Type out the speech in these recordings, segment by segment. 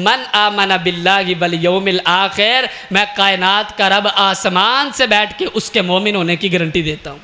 मन आमन बिल्लाहि वल यौमिल आखिर, मैं कायनात का रब आसमान से बैठ के उसके मोमिन होने की गारंटी देता हूँ।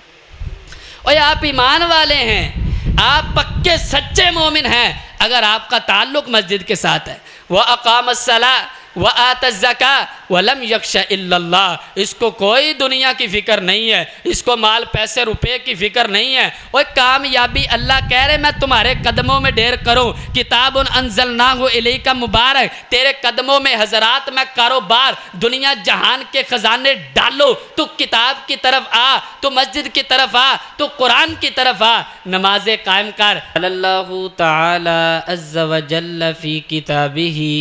और आप ईमान वाले हैं, आप पक्के सच्चे मोमिन हैं अगर आपका ताल्लुक़ मस्जिद के साथ है। वह अक़ामस्सला व आतज़्ज़का वलम यख्शा इल्लल्लाह, इसको कोई दुनिया की फ़िक्र नहीं है, इसको माल पैसे रुपए की फ़िक्र नहीं है। और कामयाबी अल्लाह कह रहे मैं तुम्हारे कदमों में ढेर करूँ, किताबुन अंज़लनाहु इलैका मुबारक, तेरे कदमों में हज़रात मैं कारोबार दुनिया जहान के ख़जाने डालो। तू किताब की तरफ आ, तू मस्जिद की तरफ आ, तू कुरान की तरफ आ, नमाज़ें कायम कर। अल्लाहु ताला अज़्ज़ व जल्ल फ़ी किताबिही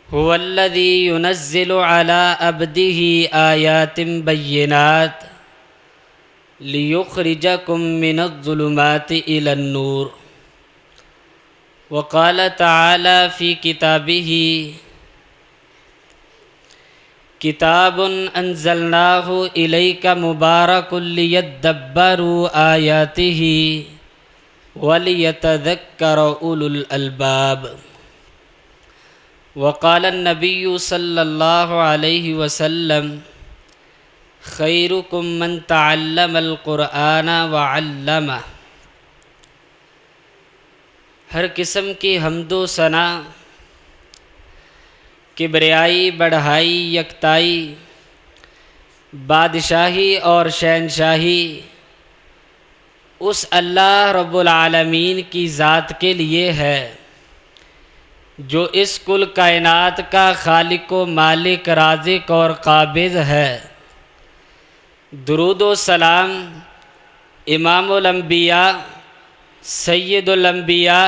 हुवल्लज़ी युनज़्ज़िलु अला अब्दिही आयातिन बय्यिनात लियुख़रिजकुम मिनज़्ज़ुलुमाति इलन्नूर। वक़ाल तआला फ़ी किताबिही किताबुन अंज़लनाहु इलैका मुबारकुल लियद्दब्बरू आयातिही वलियतज़क्कर उलुल अलबाब। वक़ाल नबिय्यु सल्लल्लाहु अलैहि वसल्लम खैरुकुम मन तअल्लमल क़ुरआन व अल्लमह। हर किस्म की हम्दो सना, किबरियाई, बढ़ाई, यकताई, बादशाही और शहनशाही उस अल्लाह रब्बुल आलमीन की ज़ात के लिए है जो इस कुल कायनात का खालिक व मालिक, राज़िक और काबिज़ है। दुरूद व सलाम इमामुल अंबिया, सय्यदुल अंबिया,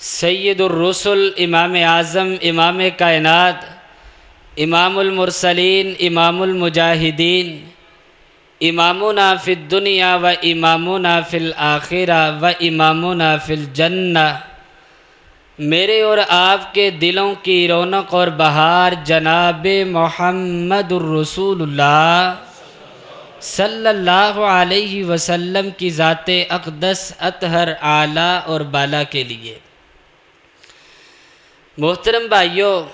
सय्यदुर रुसुल, इमाम आज़म, इमाम कायनात, इमामुल मुरसलीन, इमामुल मुजाहिदीन, इमामुना फ़िद दुनिया व इमामुना फ़िल आखिरा व इमामुना फ़िल जन्ना, मेरे और आपके दिलों की रौनक और बहार जनाब मुहम्मदुर रसूलुल्लाह सल्लल्लाहु अलैहि वसल्लम की ज़ाते अक़दस अतहर आला और बाला के लिए। मोहतरम भाइयों,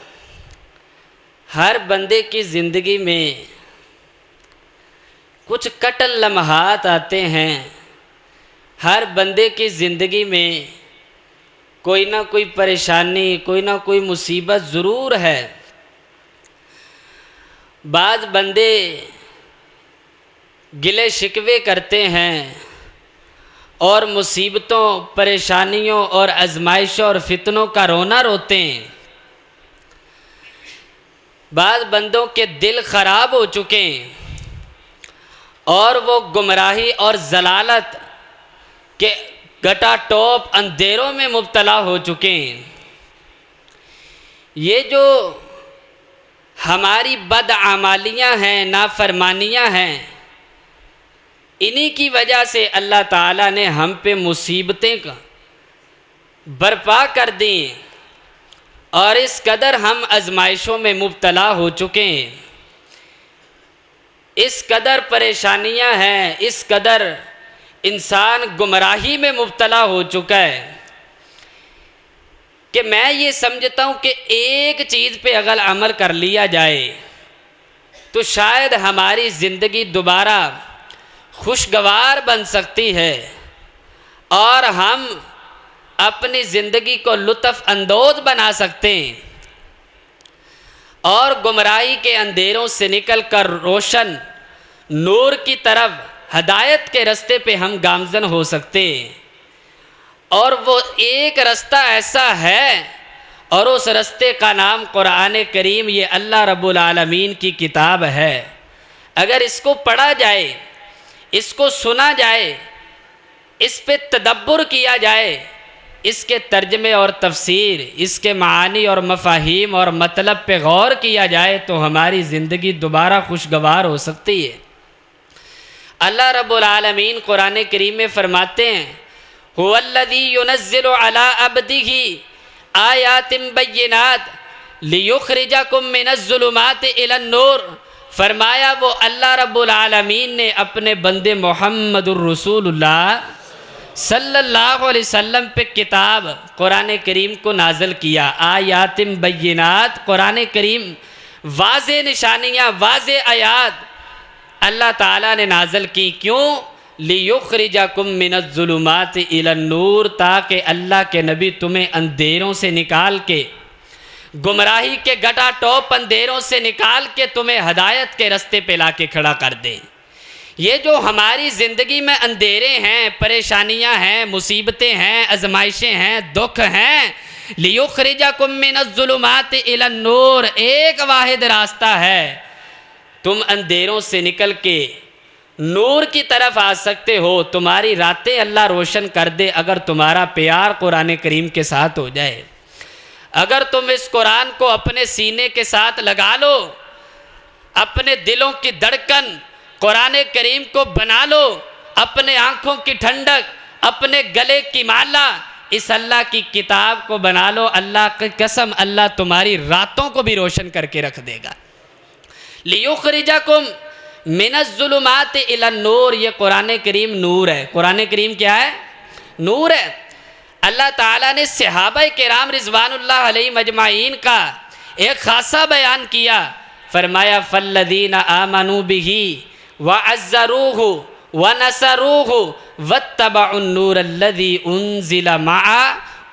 हर बंदे की ज़िंदगी में कुछ कठिन लम्हात आते हैं। हर बंदे की ज़िंदगी में कोई ना कोई परेशानी, कोई ना कोई मुसीबत ज़रूर है। बाज़ बंदे गिले शिकवे करते हैं और मुसीबतों, परेशानियों और आजमाइशों और फितनों का रोना रोते हैं। बाज़ बंदों के दिल ख़राब हो चुके हैं और वो गुमराही और जलालत के गटा टॉप अंधेरों में मुब्तला हो चुके हैं। ये जो हमारी बदआमालियाँ हैं, नाफरमानियाँ हैं, इन्हीं की वजह से अल्लाह ताला ने हम पे मुसीबतें का बर्पा कर दी और इस कदर हम आजमाइशों में मुब्तला हो चुके हैं, इस कदर परेशानियां हैं, इस कदर इंसान गुमराही में मुब्तला हो चुका है कि मैं ये समझता हूँ कि एक चीज़ पे अगर अमल कर लिया जाए तो शायद हमारी ज़िंदगी दोबारा खुशगवार बन सकती है और हम अपनी ज़िंदगी को लुत्फ़ अंदोज़ बना सकते हैं और गुमराही के अंधेरों से निकल कर रोशन नूर की तरफ, हदायत के रास्ते पे हम गामज़न हो सकते हैं। और वो एक रास्ता ऐसा है और उस रास्ते का नाम कुरान करीम, ये अल्लाह रब्बुल आलमीन की किताब है। अगर इसको पढ़ा जाए, इसको सुना जाए, इस पे तदब्बुर किया जाए, इसके तर्जमे और तफसीर, इसके मानी और मफ़ाहीम और मतलब पे गौर किया जाए तो हमारी ज़िंदगी दोबारा खुशगवार हो सकती है। अल्लाह रब्बुल आलमीन कुरान करीम में फरमाते हैं, हुवल्लज़ी युनज़्ज़िलु अला अब्दिही आयातिन बय्यिनात लियुख़रिजकुम मिनज़्ज़ुलुमाति इलन्नूर। फरमाया वो अल्लाह रब्बुल आलमीन ने अपने बंदे मुहम्मदुर रसूलुल्लाह सल्लल्लाहु अलैहि वसल्लम पे किताब कुरान करीम को नाज़िल किया। आयातिम बय्यिनात, कुरान करीम वाज़े निशानियाँ, वाज़े आयात अल्लाह ताला ने नाज़िल की। क्यों? लियुखरिजकुम मिनज़्ज़ुलुमाति इलन-नूर, ताकि अल्लाह के नबी तुम्हें अंधेरों से निकाल के, गुमराही के गटा टॉप अंधेरों से निकाल के तुम्हें हदायत के रास्ते पे ला के खड़ा कर दे। ये जो हमारी ज़िंदगी में अंधेरे हैं, परेशानियां हैं, मुसीबतें हैं, आजमाइशें हैं, दुख हैं, लियुखरिजकुम मिनज़्ज़ुलुमाति इलन-नूर, एक वाहिद रास्ता है, तुम अंधेरों से निकल के नूर की तरफ आ सकते हो। तुम्हारी रातें अल्लाह रोशन कर दे अगर तुम्हारा प्यार कुरान करीम के साथ हो जाए। अगर तुम इस कुरान को अपने सीने के साथ लगा लो, अपने दिलों की धड़कन कुरान करीम को बना लो, अपने आँखों की ठंडक, अपने गले की माला इस अल्लाह की किताब को बना लो, अल्लाह की कसम अल्लाह तुम्हारी रातों को भी रोशन करके रख देगा। लियुखरिजकुम मिनज़्ज़ुलुमाति इलन-नूर, ये कुरान करीम नूर है। कुरान करीम क्या है? नूर है। अल्लाह ताला ने सहाबाए किराम रिज़वानुल्लाह अलैहिम अजमाइन का एक खासा बयान किया। फरमाया फल्लज़ीना आमनू बिही व अज़्ज़रूहु व नसरूहु वत्तबउन नूरल्लज़ी उन्ज़िला मआ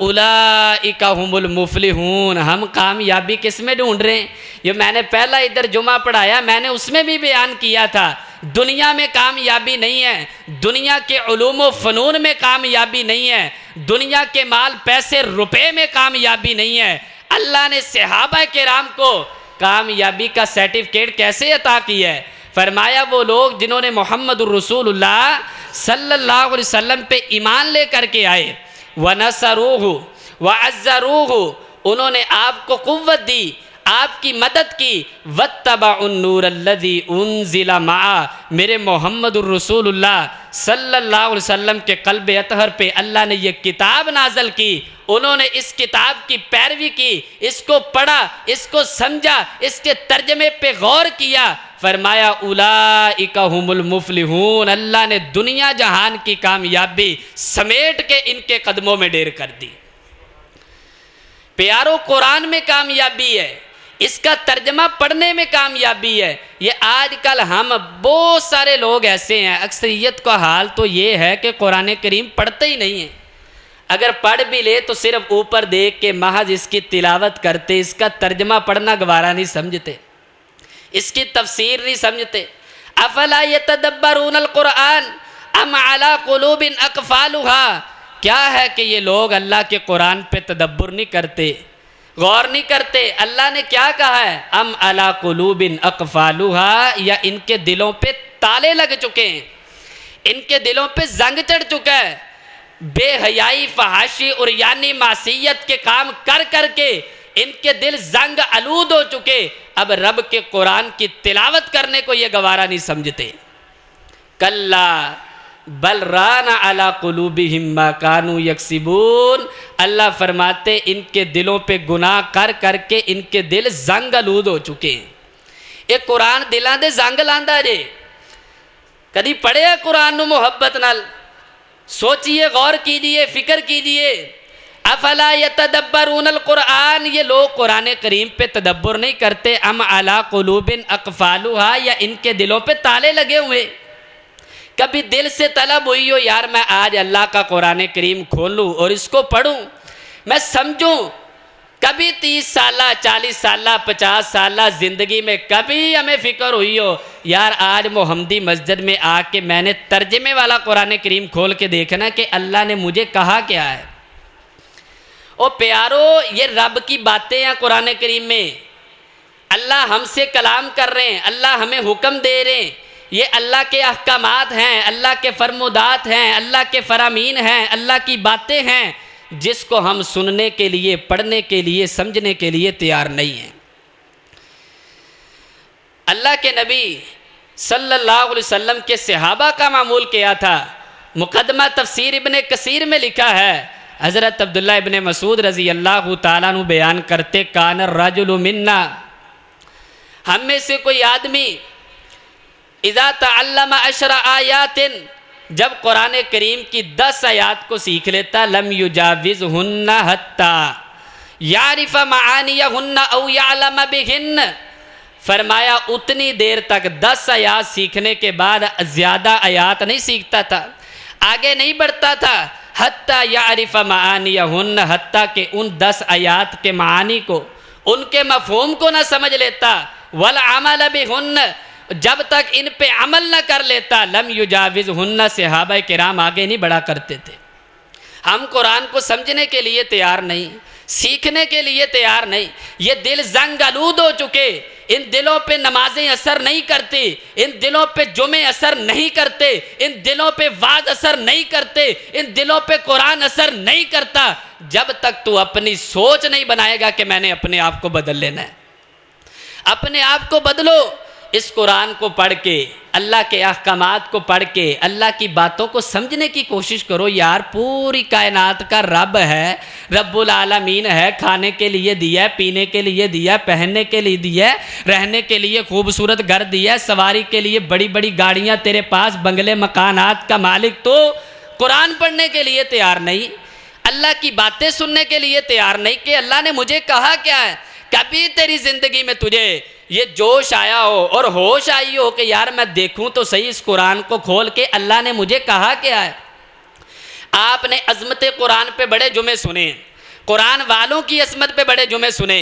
उलाइका हुमुल मुफ़्लिहून। हम कामयाबी किस में ढूंढ रहे हैं? ये मैंने पहला इधर जुमा पढ़ाया, मैंने उसमें भी बयान किया था। दुनिया में कामयाबी नहीं है, दुनिया के उलूम व फ़नून में कामयाबी नहीं है, दुनिया के माल पैसे रुपए में कामयाबी नहीं है। अल्लाह ने सहाबा किराम को कामयाबी का सर्टिफिकेट कैसे अता किया है? फरमाया वो लोग जिन्होंने मोहम्मदुर रसूलुल्लाह सल्लल्लाहु अलैहि वसल्लम पे ईमान ले करके आए, व नसरूहु व अज़्ज़रूहु, उन्होंने आपको कुव्वत दी, आपकी मदद की। वत्तबउन नूरल्लज़ी उन्ज़िला मआ, मेरे मोहम्मदुर रसूलुल्लाह सल्लल्लाहु अलैहि वसल्लम के क़ल्ब अतहर पे अल्लाह ने ये किताब नाज़िल की। उन्होंने इस किताब की पैरवी की, इसको पढ़ा, इसको समझा, इसके तर्जमे पे गौर किया। फरमाया उलाइका हुमुल मुफ़्लिहून, अल्लाह ने दुनिया जहान की कामयाबी समेट के इनके कदमों में ढेर कर दी। प्यारो, कुरान में कामयाबी है, इसका तर्जमा पढ़ने में कामयाबी है। ये आजकल हम बहुत सारे लोग ऐसे हैं, अक्सरियत का हाल तो ये है कि कुरान करीम पढ़ते ही नहीं है। अगर पढ़ भी ले तो सिर्फ ऊपर देख के महज इसकी तिलावत करते, इसका तर्जमा पढ़ना गवारा नहीं समझते, इसकी तफसीर नहीं समझते। अफला यतदब्बरूनल कुरान अम अला कुलूबिन अक़फ़ालुहा, क्या है कि ये लोग अल्लाह के कुरान पे तदब्बुर नहीं करते, गौर नहीं करते। अल्लाह ने क्या कहा है? अम अला कुलूबिन अक़फ़ालुहा, या इनके दिलों पे ताले लग चुके हैं, इनके दिलों पे जंग चढ़ चुका है। बेहयाई, फहाशी और यानी मासियत के काम कर कर के इनके दिल जंग आलूद हो चुके, अब रब के कुरान की तिलावत करने को ये गवारा नहीं समझते। कल्ला बल राना अला कुलूबिहिम मा कानू यक्सिबून, अल्लाह फरमाते इनके दिलों पे गुनाह कर कर के इनके दिल जंग आलूद हो चुके हैं। ये कुरान दिलों दे जंग लांदा जे। कभी पढ़े कुरान नू मुहब्बत नाल? सोचिए, गौर कीजिए, फिक्र कीजिए। अफला यतदब्बरूनल कुरान, ये लोग कुरान करीम पे तदब्बुर नहीं करते। अम अला कुलूबिन अक़फ़ालुहा, या इनके दिलों पे ताले लगे हुए। कभी दिल से तलब हुई हो यार मैं आज अल्लाह का कुरान करीम खोलूँ और इसको पढ़ूँ, मैं समझूँ। कभी 30 साल, 40 साल, 50 साल ज़िंदगी में कभी हमें फ़िक्र हुई हो यार आज मोहम्मदी मस्जिद में आके मैंने तर्जमे वाला कुरान करीम खोल के देखना कि अल्लाह ने मुझे कहा क्या है। ओ प्यारो, ये रब की बातें हैं कुरान करीम में। अल्लाह हमसे कलाम कर रहे हैं, अल्लाह हमें हुक्म दे रहे हैं। ये अल्लाह के अहकामात हैं, अल्लाह के फरमुदात हैं, अल्लाह के फरामीन हैं, अल्लाह की बातें हैं, जिसको हम सुनने के लिए, पढ़ने के लिए, समझने के लिए तैयार नहीं हैं। अल्लाह के नबी सल्लल्लाहु अलैहि वसल्लम के सहाबा का मामूल क्या था? मुकदमा तफसीर इब्ने कसीर में लिखा है, हज़रत अब्दुल्लाह इब्ने मसूद रज़ी अल्लाह ताला अन्हु बयान करते, कान रजुलु मिन्ना, हम में से कोई आदमी इज़ा तअल्लमा अशरा आयातिन, जब कुरान करीम की 10 आयात को सीख लेता, लम युजाविज हुन्ना हत्ता यारिफा मानिया हुन्ना औ यालम बिहिन्न, फरमाया उतनी देर तक 10 आयात सीखने के बाद ज़्यादा आयात नहीं सीखता था, आगे नहीं बढ़ता था। हत्ता यारिफा मानिया हुन्ना, हत्ता के उन 10 आयात के मानी को, उनके मफहूम को ना समझ लेता। वल अमल बिहुन्न, जब तक इन पे अमल न कर लेता, लम युजाविज हुन्ना, सहाबा किराम आगे नहीं बढ़ा करते थे। हम कुरान को समझने के लिए तैयार नहीं, सीखने के लिए तैयार नहीं। ये दिल जंग आलूद हो चुके, इन दिलों पे नमाजें असर नहीं करती, इन दिलों पे जुमे असर नहीं करते, इन दिलों पे वाज असर नहीं करते, इन दिलों पे कुरान असर नहीं करता, जब तक तू अपनी सोच नहीं बनाएगा कि मैंने अपने आप को बदल लेना है। अपने आप को बदलो, इस कुरान को पढ़ के, अल्लाह के अहकामात को पढ़ के, अल्लाह की बातों को समझने की कोशिश करो। यार पूरी कायनात का रब है, रब्बुल आलमीन है, खाने के लिए दिया है, पीने के लिए दिया है, पहनने के लिए दिया है, रहने के लिए खूबसूरत घर दिया है, सवारी के लिए बड़ी बड़ी गाड़ियाँ तेरे पास, बंगले मकानात का मालिक तो कुरान पढ़ने के लिए तैयार नहीं, अल्लाह की बातें सुनने के लिए तैयार नहीं कि अल्लाह ने मुझे कहा क्या है। कभी तेरी ज़िंदगी में तुझे ये जोश आया हो और होश आई हो कि यार मैं देखूं तो सही इस कुरान को खोल के अल्लाह ने मुझे कहा क्या है। आपने अजमत कुरान पे बड़े जुमे सुने, कुरान वालों की अजमत पे बड़े जुमे सुने।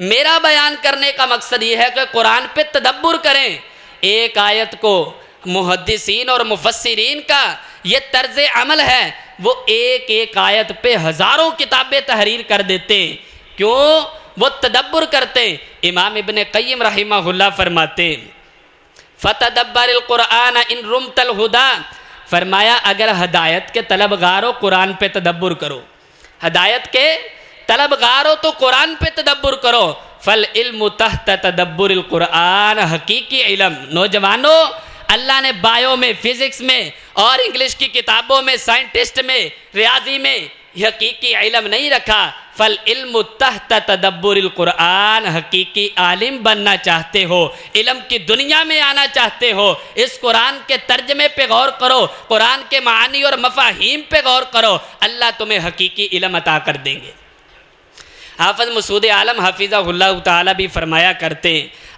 मेरा बयान करने का मकसद ये है कि कुरान पे तदब्बुर करें। एक आयत को मुहद्दिसीन और मुफस्सिरीन का ये तर्ज अमल है, वो एक एक आयत पे हज़ारों किताबें तहरीर कर देते। क्यों? वो तदब्बुर करते। इमाम इब्ने क़य्यिम रहमहुल्लाह फरमाते, फ़तदब्बरिल क़ुरआन इन रुमतल हुदा, फरमाया अगर हदायत के तलबगार हो कुरान पे तदब्बुर करो, हदायत के तलबगार हो तो कुरान पे तदब्बुर करो। फल इल्मु तहत तदब्बुरिल क़ुरआन, हकीकी इल्म। नौजवानों, अल्लाह ने बायो में, फिज़िक्स में और इंग्लिश की किताबों में, साइंटिस्ट में, रियाजी में हकीकी इल्म नहीं रखा। फल इल्मु तहत तदब्बुरिल क़ुरआन, हकीकी आलिम बनना चाहते हो, इल्म की दुनिया में आना चाहते हो, इस कुरान के तर्जमे पे गौर करो, कुरान के मानी और मफाहीम पे गौर करो, अल्लाह तुम्हें हकीकी इल्म अता कर देंगे। हाफ़िज़ मसूद आलम हफ़िज़हुल्लाह ताला भी फरमाया करते,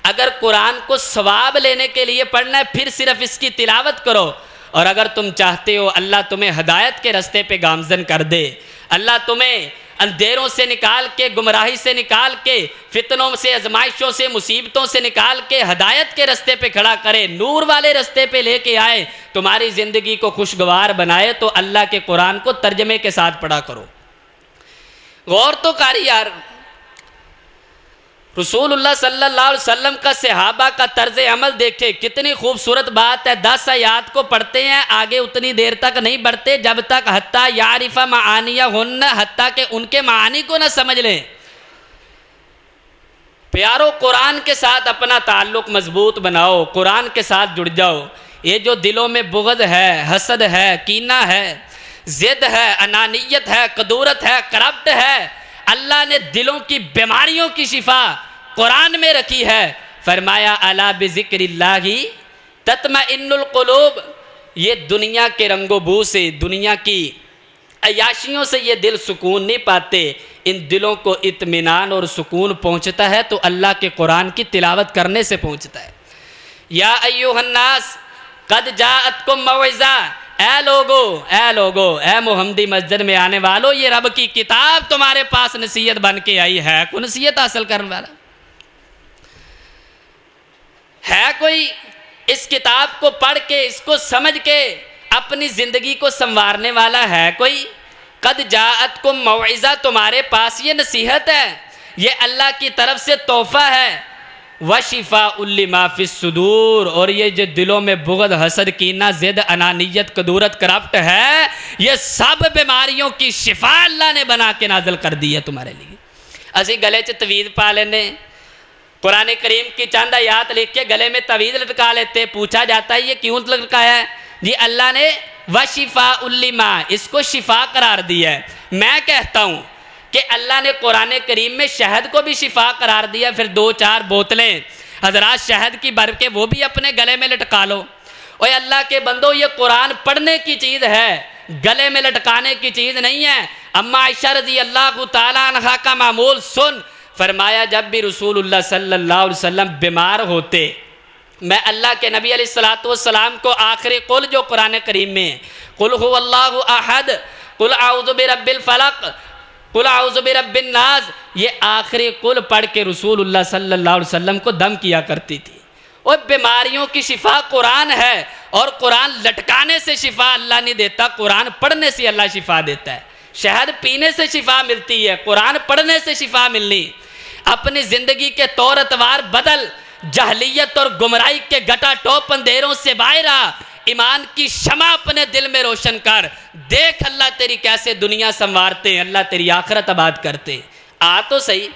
अगर कुरान को सवाब लेने के लिए पढ़ना है फिर सिर्फ इसकी तिलावत करो, और अगर तुम चाहते हो अल्लाह तुम्हें हदायत के रास्ते पे गामज़न कर दे, अल्लाह तुम्हें अंधेरों से निकाल के, गुमराही से निकाल के, फितनों से, आजमाइशों से, मुसीबतों से निकाल के हदायत के रास्ते पे खड़ा करे, नूर वाले रास्ते पे लेके आए, तुम्हारी ज़िंदगी को खुशगवार बनाए, तो अल्लाह के कुरान को तर्जमे के साथ पढ़ा करो। गौर तो कारी यार, रसूलुल्लाह सल्लल्लाहु अलैहि वसल्लम का सहाबा का तर्ज अमल देखे, कितनी खूबसूरत बात है। 10 आयात को पढ़ते हैं, आगे उतनी देर तक नहीं बढ़ते जब तक हत्ता यारिफा मानिया हुन्ना, हत्ता के उनके मानी को ना समझ लें। प्यारो, कुरान के साथ अपना ताल्लुक मजबूत बनाओ, कुरान के साथ जुड़ जाओ। ये जो दिलों में बुग़्ज़ है, हसद है, कीना है, ज़िद है, अनानियत है, कदूरत है, करप्ट है, अल्लाह ने दिलों की बीमारियों की शिफा कुरान में रखी है। फरमाया अला बिज़िक्रिल्लाहि तत्मइन्नुल क़ुलूब, ये दुनिया के रंगोबू से, दुनिया की अयाशियों से ये दिल सुकून नहीं पाते, इन दिलों को इत्मीनान और सुकून पहुँचता है तो अल्लाह के कुरान की तिलावत करने से पहुँचता है। या अय्युहन्नास कद जाअतकुम मौइज़ा, ऐ लोगो, ऐ मोहम्मदी मस्जिद में आने वालों, ये रब की किताब तुम्हारे पास नसीहत बन के आई है। कोई नसीहत हासिल करने वाला है? कोई इस किताब को पढ़ के, इसको समझ के अपनी ज़िंदगी को संवारने वाला है कोई? कद जाअतकुम मौइज़ा, तुम्हारे पास ये नसीहत है, ये अल्लाह की तरफ से तोहफ़ा है। वशिफ़ाउल लिमा फ़िस सुदूर, और ये जो दिलों में बुग़्ज़, हसद, कीना, ज़िद, अनानियत, कदूरत, करप्ट है, ये सब बीमारियों की शिफा अल्लाह ने बना के नाज़िल कर दी है तुम्हारे लिए। असी गले च तवीज़ पा लेने, कुरान करीम की चंद आयात लिख के गले में तवीज़ लटका लेते। पूछा जाता है ये क्यों लटकाया है? जी अल्लाह ने वशिफ़ाउल लिमा, इसको शिफा करार दिया है। मैं कहता हूँ कि अल्लाह ने कुरान करीम में शहद को भी शिफा करार दिया। फिर 2-4 बोतलें हज़रात शहद की भर के वो भी अपने गले में लटका लो, ओए अल्लाह के बंदो, ये कुरान पढ़ने की चीज़ है, गले में लटकाने की चीज़ नहीं है। अम्मा आयशा रज़ी अल्लाह तआला अन्हा का मामूल सुन, फरमाया जब भी रसूलुल्लाह सल्लल्लाहु अलैहि वसल्लम बीमार होते, मैं अल्लाह के नबी अलैहिस्सलातु वस्सलाम को आखिरी कुल जो कुरान करीम में कुल हुवल्लाहु अहद, कुल आऊज़ु बिरब्बिल फलक, कुल आऊज़ु बिरब्बिन नास, ये आखिरी कुल पढ़ के रसूलुल्लाह सल्लल्लाहु अलैहि वसल्लम को दम किया करती थी। और बीमारियों की शिफा कुरान है, और कुरान लटकाने से शिफा अल्लाह नहीं देता, कुरान पढ़ने से अल्लाह शिफा देता है। शहद पीने से शिफा मिलती है, कुरान पढ़ने से शिफा मिलनी। अपनी ज़िंदगी के तौर अतवार बदल, जहलियत और गुमराही के गटा टॉप अंधेरों से बाहर आ, ईमान की शमा अपने दिल में रोशन कर, देख अल्लाह तेरी कैसे दुनिया संवारते, अल्लाह तेरी आखिरत आबाद करते। आ तो सही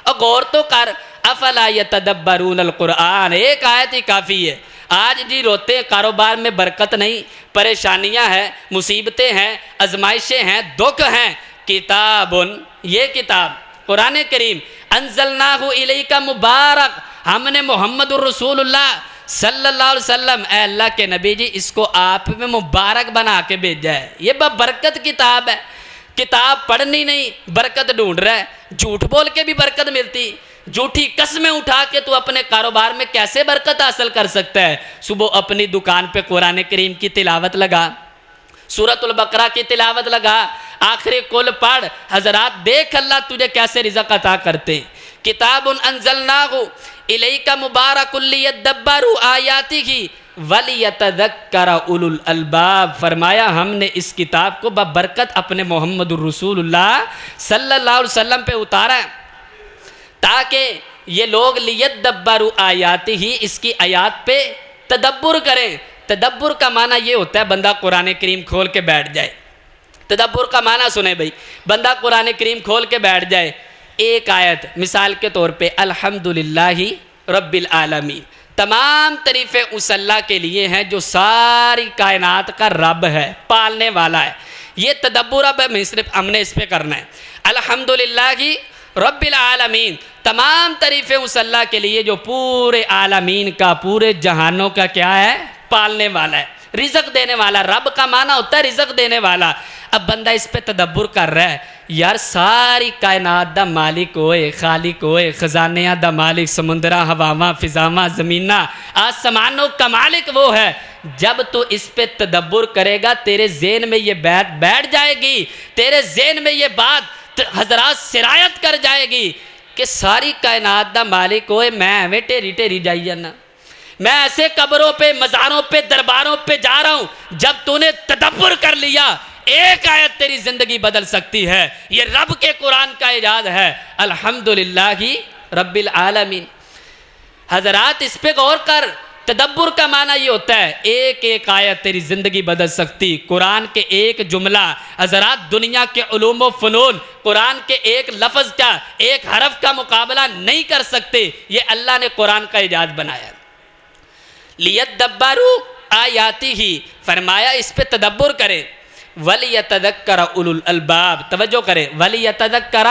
और गौर तो कर। अफला यतदब्बरून कुरान, एक आयत ही काफ़ी है। आज जी रोते हैं, कारोबार में बरकत नहीं, परेशानियां हैं, मुसीबतें हैं, आजमाइशें हैं, दुख हैं। किताबुन, ये किताब कुरान करीम, अंज़लनाहु इलैका मुबारक, हमने मोहम्मदुर रसूलुल्लाह सल्लल्लाहु अलैहि वसल्लम, ए अल्लाह के नबी जी, इसको आप में मुबारक बना के भेजा है। ये बरकत किताब है। किताब पढ़नी नहीं, बरकत ढूंढ रहा है। झूठ बोल के भी बरकत मिलती, झूठी कस्में उठा के तू अपने कारोबार में कैसे बरकत हासिल कर सकता है। सुबह अपनी दुकान पे कुरान करीम की तिलावत लगा, सूरतुल बकरा की तिलावत लगा, आखिरी कुल पढ़, हजरात देख अल्लाह तुझे कैसे रिज़्क़ अता करते। किताबुन अंज़लनाहु इलैका मुबारकुल लियद्दब्बरू आयातिही वलियतज़क्कर उलुल अलबाब, फरमाया हमने इस किताब को बबरकत अपने मोहम्मदुर रसूलुल्लाह सल्लल्लाहु अलैहि वसल्लम पे उतारा ताकि ये लोग लियद्दब्बरू आयातिही, इसकी आयात पे तदब्बुर करें। तदब्बुर का माना ये होता है बंदा कुरान करीम खोल के बैठ जाए। तदब्बुर का माना सुने भाई, बंदा कुरान करीम खोल के बैठ जाए, एक आयत मिसाल के तौर पे अल्हम्दुलिल्लाहि रब्बिल आलमीन, तमाम तरीफ़े उस अल्लाह के लिए हैं जो सारी कायनात का रब है, पालने वाला है। ये तदब्बुर अब हमने इस पर करना है। अल्हम्दुलिल्लाहि रब्बिल आलमीन, तमाम तरीफ़े उस अल्लाह के लिए जो पूरे आलमीन का, पूरे जहानों का क्या है, पालने वाला है, रिज़्क़ देने वाला। रब का माना होता है रिज़्क़ देने वाला। अब बंदा इस पे तदब्बुर कर रहा है, यार सारी कायनात दा मालिक होए, खालिक होए, खजानिया दा मालिक, समुंदरा हवावां फिजावां ज़मीना आसमानों का मालिक वो है। जब तू इस पे तदब्बुर करेगा तेरे ज़हन में ये बात बैठ जाएगी, तेरे ज़हन में ये बात हजरात सिरायत कर जाएगी कि सारी कायनात दा मालिक होए, मैं एवें टेरी टेरी जाई जाना, मैं ऐसे कब्रों पे, मज़ारों पे, दरबारों पे जा रहा हूँ। जब तूने तदब्बुर कर लिया, एक आयत तेरी जिंदगी बदल सकती है। ये रब के कुरान का इजाज़ है। अल्हम्दुलिल्लाहि रब्बिल आलमीन। हजरात इस पे गौर कर। तदब्बुर का माना ये होता है एक एक आयत तेरी ज़िंदगी बदल सकती। कुरान के एक जुमला, हजरात दुनिया के उलूम व फ़नून कुरान के एक लफ्ज़ का, एक हरफ का मुकाबला नहीं कर सकते। ये अल्लाह ने कुरान का इजाज़ बनाया। लियद्दब्बरू आयातिही, फरमाया इस पे तदब्बुर करें। वलियतज़क्कर उलुल अलबाब, तवज्जो करें, वलियतज़क्कर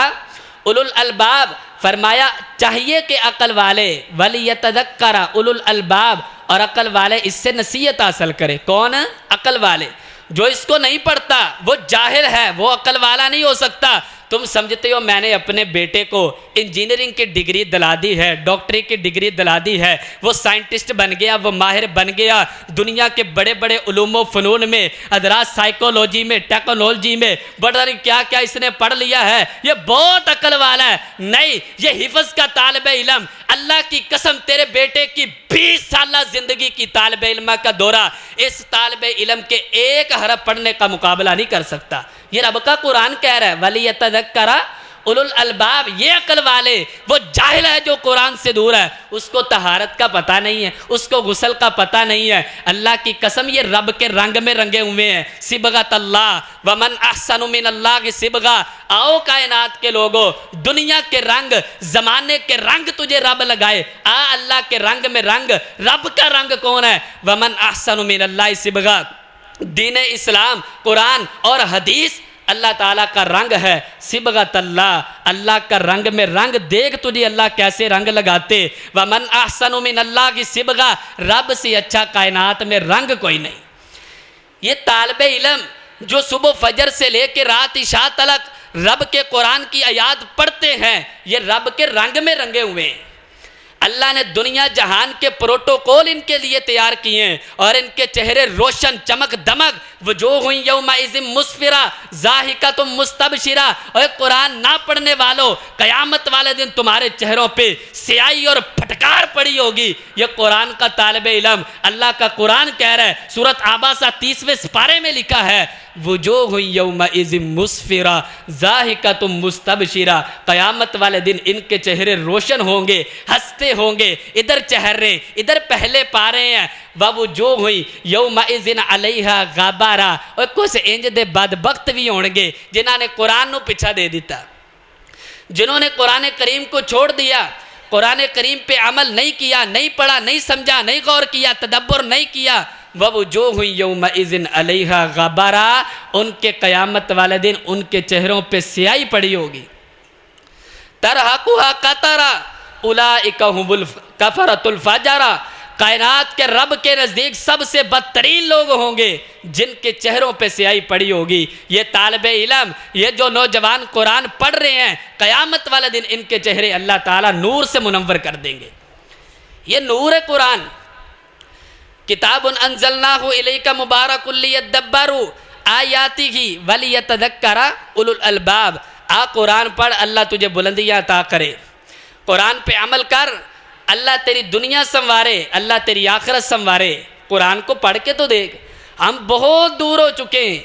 उलुल अलबाब, फरमाया चाहिए कि अकल वाले, वलियतज़क्कर उलुल अलबाब, और अकल वाले इससे नसीहत हासिल करे। कौन? अकल वाले। जो इसको नहीं पढ़ता वो जाहिल है, वो अकल वाला नहीं हो सकता। तुम समझते हो मैंने अपने बेटे को इंजीनियरिंग की डिग्री दिला दी है, डॉक्टरी की डिग्री दिला दी है, वो साइंटिस्ट बन गया, वो माहिर बन गया दुनिया के बड़े बड़े उलूम व फ़नून में, हज़रात साइकोलॉजी में, टेक्नोलॉजी में, बड़ा नहीं क्या क्या इसने पढ़ लिया है, ये बहुत अकल वाला है। नहीं, ये हिफ्ज़ का तालिब इल्म। अल्लाह की कसम, तेरे बेटे की 20 साल ज़िंदगी की तालिब इल्म का दौरा इस तालिब इल्म के एक हरफ पढ़ने का मुकाबला नहीं कर सकता। ये रब का कुरान कह रहा है वलियतज़क्कर उलुल अलबाब, ये अकल वाले। वो जाहिल है जो कुरान से दूर है, उसको तहारत का पता नहीं है, उसको गुस्ल का पता नहीं है। अल्लाह की कसम, ये रब के रंग में रंगे हुए हैं। सिबगत अल्लाह वमन अहसनु मिन अल्लाह की सिबगा। आओ कायनात के लोगों, दुनिया के रंग, जमाने के रंग तुझे रब लगाए। आ अल्लाह के रंग में रंग। रब का रंग कौन है? वमन अहसनु मिन अल्लाह सिबगा। दीन इस्लाम, कुरान और हदीस अल्लाह ताला का रंग है सिबगत अल्लाह, अल्लाह का रंग में रंग देख तुझे अल्लाह कैसे रंग लगाते। व मन अहसनु मिन अल्लाह की सिबगा, रब से अच्छा कायनात में रंग कोई नहीं। ये तालिबे इल्म जो सुबह फजर से लेकर रात इशा तक रब के कुरान की आयात पढ़ते हैं, ये रब के रंग में रंगे हुए हैं। अल्लाह ने दुनिया जहान के प्रोटोकॉल इनके लिए तैयार किए हैं और इनके चेहरे रोशन चमक दमक वजूह हुई यौमइज़िन मुस्फिरा ज़ाहिकतुम मुस्तबशिरा। और कुरान ना पढ़ने वालों, क़यामत वाले दिन तुम्हारे चेहरों पे स्याही और फटकार पड़ी होगी। ये कुरान का तालिबे इल्म, अल्लाह का कुरान कह रहा है, सूरत आबासा 30वें सिपारे में लिखा है वजूह हुई यौमइज़िन मुस्फिरा ज़ाहिकतुम मुस्तबशिरा। क़यामत वाले दिन इनके चेहरे रोशन होंगे, हंसते होंगे। इधर चेहरे इधर पहले पा रहे हैं वजूह हुई यौमइज़िन अलैहा गबारा। और कुछ इंज दे बदबख्त भी होंगे जिन्होंने कुरान को पीछा दे दिता, जिन्होंने कुरान करीम को छोड़ दिया, कुरान करीम पे अमल नहीं किया, नहीं पढ़ा, नहीं समझा, नहीं गौर किया, तदब्बर नहीं किया। वजूह हुई यौमइज़िन अलैहा गबारा, उनके क़यामत वाले दिन उनके चेहरों पे स्याही पड़ी होगी। तरहकुहा कतरा उलाइका हुमुल कफरतुल फजरा। कायनात के रब के नज़दीक सबसे बदतरीन लोग होंगे जिनके चेहरों पे स्याही पड़ी होगी। ये तालिबे इल्म, ये जो नौजवान कुरान पढ़ रहे हैं, क़यामत वाले दिन इनके चेहरे अल्लाह ताला नूर से मुनव्वर कर देंगे। ये नूर है कुरान। किताबुन अंज़लनाहु इलैका मुबारकुल लियद्दब्बरू आयातिही वलियतज़क्करा उलुल अलबाब। आ कुरान पढ़, अल्लाह तुझे बुलंदियाँ अता करे। कुरान पे अमल कर, अल्लाह तेरी दुनिया संवारे, अल्लाह तेरी आखिरत संवारे। कुरान को पढ़ के तो देख, हम बहुत दूर हो चुके हैं,